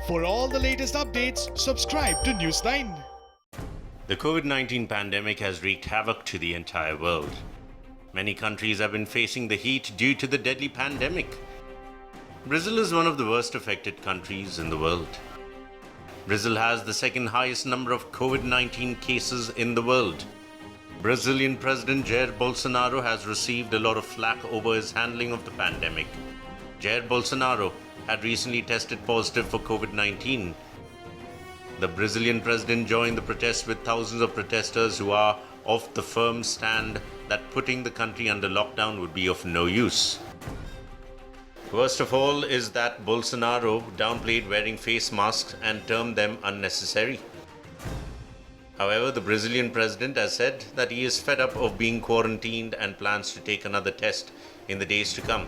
For all the latest updates, subscribe to News9. The COVID-19 pandemic has wreaked havoc to the entire world. Many countries have been facing the heat due to the deadly pandemic. Brazil is one of the worst affected countries in the world. Brazil has the second highest number of COVID-19 cases in the world. Brazilian President Jair Bolsonaro has received a lot of flack over his handling of the pandemic. Jair Bolsonaro had recently tested positive for COVID-19. The Brazilian president joined the protests with thousands of protesters who are of the firm stand that putting the country under lockdown would be of no use. Worst of all is that Bolsonaro downplayed wearing face masks and termed them unnecessary. However, the Brazilian president has said that he is fed up of being quarantined and plans to take another test in the days to come.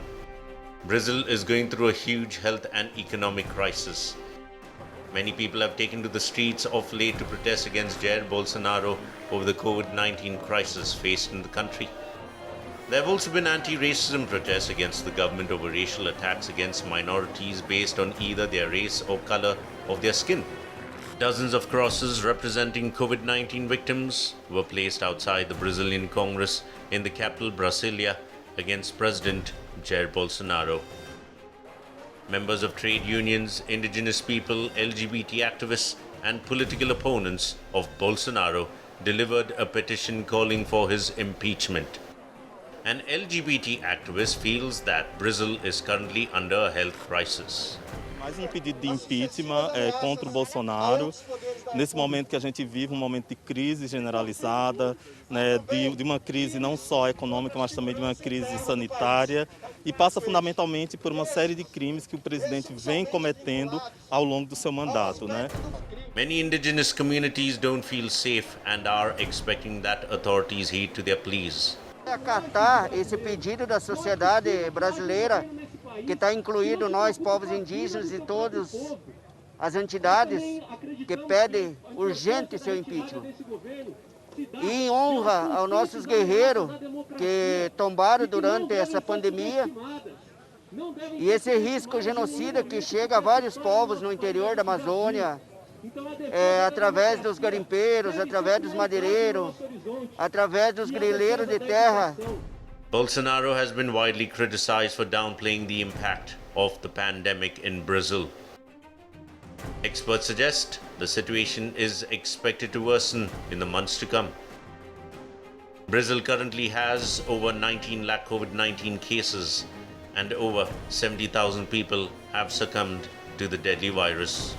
Brazil is going through a huge health and economic crisis. Many people have taken to the streets of late to protest against Jair Bolsonaro over the COVID-19 crisis faced in the country. There have also been anti-racism protests against the government over racial attacks against minorities based on either their race or color of their skin. Dozens of crosses representing COVID-19 victims were placed outside the Brazilian Congress in the capital Brasilia against President Jair Bolsonaro. Members of trade unions, indigenous people, LGBT activists, and political opponents of Bolsonaro delivered a petition calling for his impeachment. An LGBT activist feels that Brazil is currently under a health crisis. Mais pedido de impeachment contra o Bolsonaro, nesse momento que a gente vive, momento de crise generalizada, né, de uma crise não só econômica, mas também de uma crise sanitária, e passa fundamentalmente por uma série de crimes que o presidente vem cometendo ao longo do seu mandato, né? Many indigenous communities don't feel safe and are expecting that authorities heed to their pleas. Acatar esse pedido da sociedade brasileira, que está incluído nós, povos indígenas e todas as entidades que pedem urgente seu impeachment. E em honra aos nossos guerreiros que tombaram durante essa pandemia e esse risco genocida que chega a vários povos no interior da Amazônia, através dos garimpeiros, através dos madeireiros, através dos grileiros de terra. Bolsonaro has been widely criticized for downplaying the impact of the pandemic in Brazil. Experts suggest the situation is expected to worsen in the months to come. Brazil currently has over 19 lakh COVID-19 cases and over 70,000 people have succumbed to the deadly virus.